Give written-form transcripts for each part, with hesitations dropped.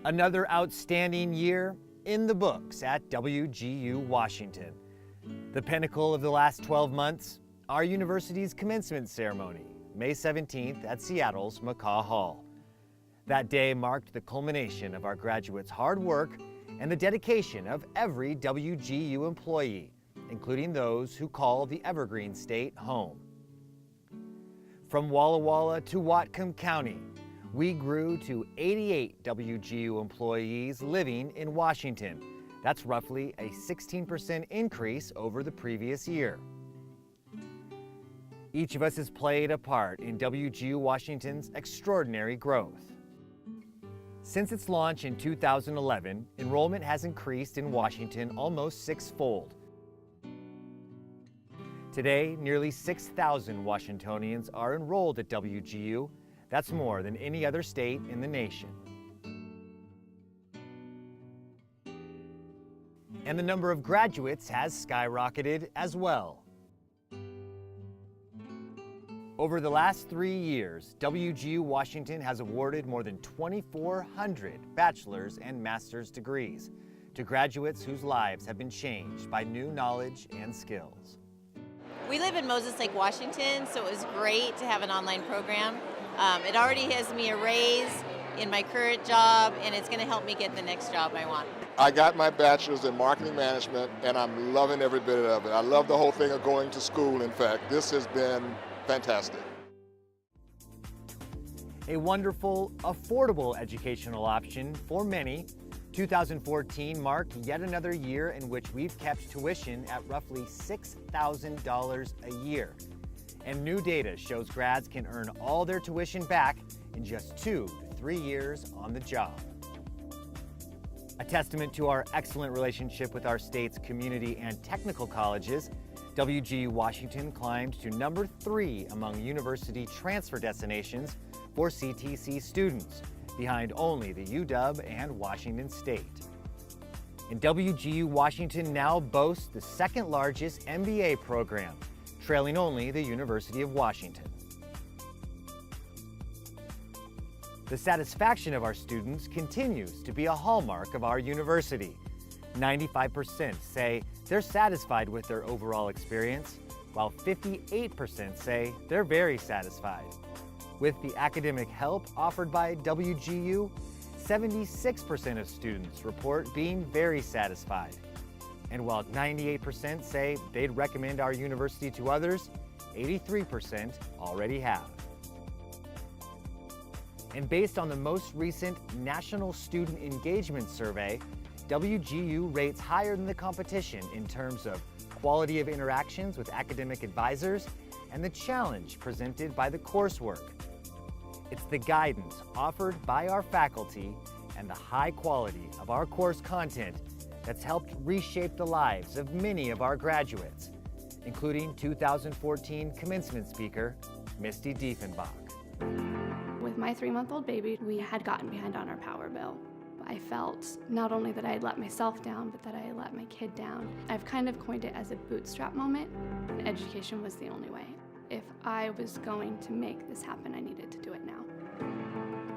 Another outstanding year in the books at WGU Washington. The pinnacle of the last 12 months, our university's commencement ceremony, May 17th at Seattle's McCaw Hall. That day marked the culmination of our graduates' hard work and the dedication of every WGU employee, including those who call the Evergreen State home. From Walla Walla to Whatcom County, we grew to 88 WGU employees living in Washington. That's roughly a 16% increase over the previous year. Each of us has played a part in WGU Washington's extraordinary growth. Since its launch in 2011, enrollment has increased in Washington almost sixfold. Today, nearly 6,000 Washingtonians are enrolled at WGU. That's more than any other state in the nation. And the number of graduates has skyrocketed as well. Over the last 3 years, WGU Washington has awarded more than 2,400 bachelor's and master's degrees to graduates whose lives have been changed by new knowledge and skills. We live in Moses Lake, Washington, so it was great to have an online program. It already has me a raise in my current job, and it's going to help me get the next job I want. I got my bachelor's in marketing management, and I'm loving every bit of it. I love the whole thing of going to school, in fact. This has been fantastic. A wonderful, affordable educational option for many, 2014 marked yet another year in which we've kept tuition at roughly $6,000 a year. And new data shows grads can earn all their tuition back in just 2 to 3 years on the job. A testament to our excellent relationship with our state's community and technical colleges, WGU Washington climbed to number 3 among university transfer destinations for CTC students, behind only the UW and Washington State. And WGU Washington now boasts the second largest MBA program, trailing only the University of Washington. The satisfaction of our students continues to be a hallmark of our university. 95% say they're satisfied with their overall experience, while 58% say they're very satisfied. With the academic help offered by WGU, 76% of students report being very satisfied. And while 98% say they'd recommend our university to others, 83% already have. And based on the most recent National Student Engagement Survey, WGU rates higher than the competition in terms of quality of interactions with academic advisors and the challenge presented by the coursework. It's the guidance offered by our faculty and the high quality of our course content that's helped reshape the lives of many of our graduates, including 2014 commencement speaker, Misty Diefenbach. With my 3-month-old baby, we had gotten behind on our power bill. I felt not only that I had let myself down, but that I had let my kid down. I've kind of coined it as a bootstrap moment. Education was the only way. If I was going to make this happen, I needed to do it now.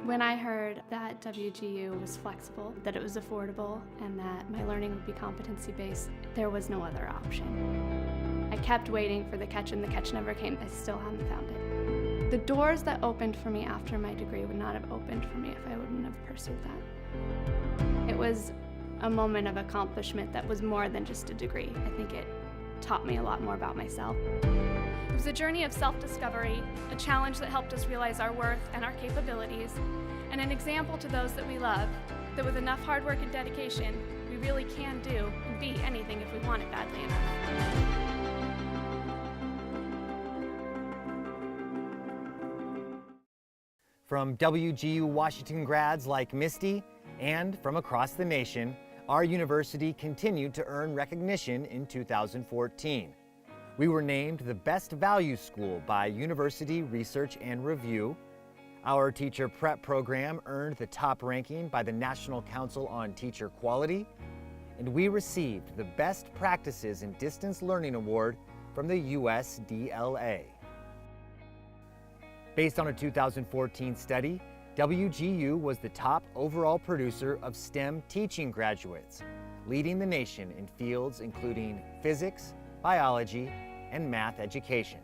When I heard that WGU was flexible, that it was affordable, and that my learning would be competency-based, there was no other option. I kept waiting for the catch, and the catch never came. I still haven't found it. The doors that opened for me after my degree would not have opened for me if I wouldn't have pursued that. It was a moment of accomplishment that was more than just a degree. I think it taught me a lot more about myself. It was a journey of self-discovery, a challenge that helped us realize our worth and our capabilities, and an example to those that we love, that with enough hard work and dedication, we really can do and be anything if we want it badly enough. From WGU Washington grads like Misty and from across the nation, our university continued to earn recognition in 2014. We were named the Best Value School by University Research and Review. Our teacher prep program earned the top ranking by the National Council on Teacher Quality, and we received the Best Practices in Distance Learning Award from the USDLA. Based on a 2014 study, WGU was the top overall producer of STEM teaching graduates, leading the nation in fields including physics, biology, and math education.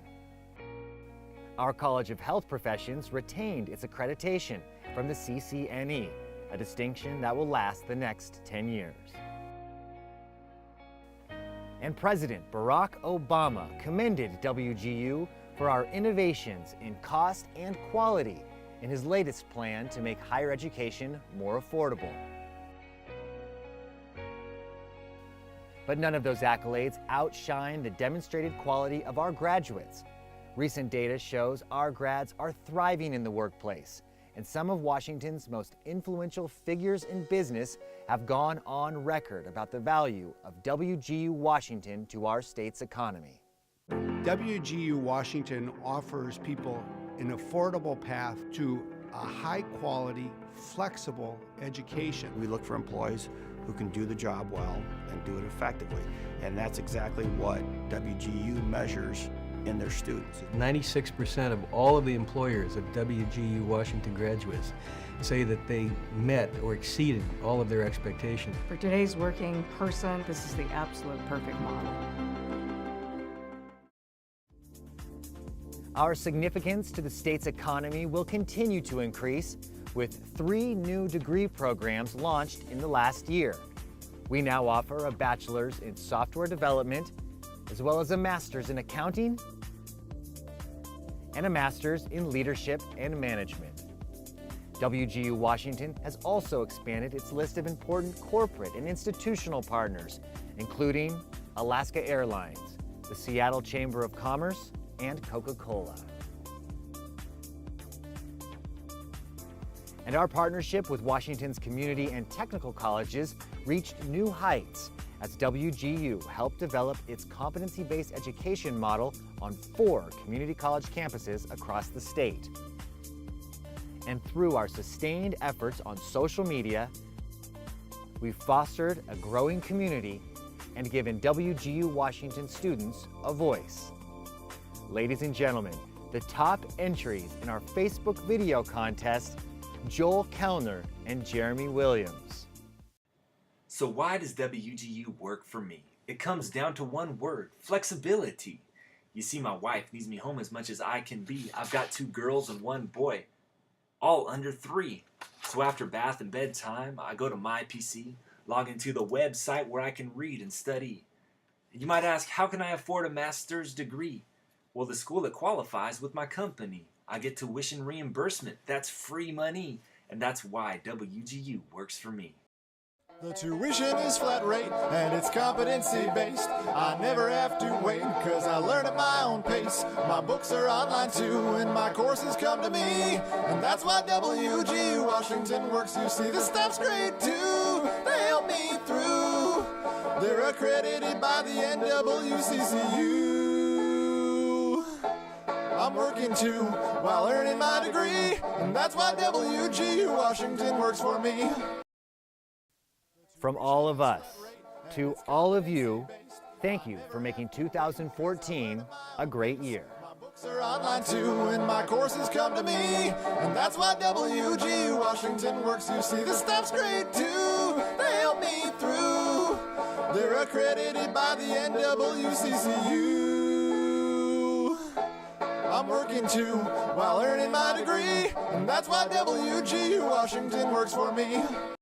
Our College of Health Professions retained its accreditation from the CCNE, a distinction that will last the next 10 years. And President Barack Obama commended WGU for our innovations in cost and quality in his latest plan to make higher education more affordable. But none of those accolades outshine the demonstrated quality of our graduates. Recent data shows our grads are thriving in the workplace, and some of Washington's most influential figures in business have gone on record about the value of WGU Washington to our state's economy. WGU Washington offers people an affordable path to a high-quality, flexible education. We look for employees who can do the job well and do it effectively, and that's exactly what WGU measures in their students. 96% of all of the employers of WGU Washington graduates say that they met or exceeded all of their expectations. For today's working person, this is the absolute perfect model. Our significance to the state's economy will continue to increase with 3 new degree programs launched in the last year. We now offer a bachelor's in software development, as well as a master's in accounting and a master's in leadership and management. WGU Washington has also expanded its list of important corporate and institutional partners, including Alaska Airlines, the Seattle Chamber of Commerce, and Coca-Cola. And our partnership with Washington's community and technical colleges reached new heights as WGU helped develop its competency-based education model on 4 community college campuses across the state. And through our sustained efforts on social media, we've fostered a growing community and given WGU Washington students a voice. Ladies and gentlemen, the top entries in our Facebook video contest, Joel Kellner and Jeremy Williams. So why does WGU work for me? It comes down to one word: flexibility. You see, my wife needs me home as much as I can be. I've got 2 girls and 1 boy, all under 3. So after bath and bedtime, I go to my PC, log into the website where I can read and study. You might ask, how can I afford a master's degree? Well, the school that qualifies with my company. I get tuition reimbursement. That's free money. And that's why WGU works for me. The tuition is flat rate and it's competency based. I never have to wait cause I learn at my own pace. My books are online too and my courses come to me. And that's why WGU Washington works. You see, the staff's great too. They help me through. They're accredited by the NWCCU. I'm working too while earning my degree. And that's why WGU Washington works for me. From all of us to all of you, thank you for making 2014 a great year. My books are online too, and my courses come to me. And that's why WGU Washington works. You see, the staff's great too. They help me through. They're accredited by the NWCCU. I'm working too while earning my degree. And that's why WGU Washington works for me.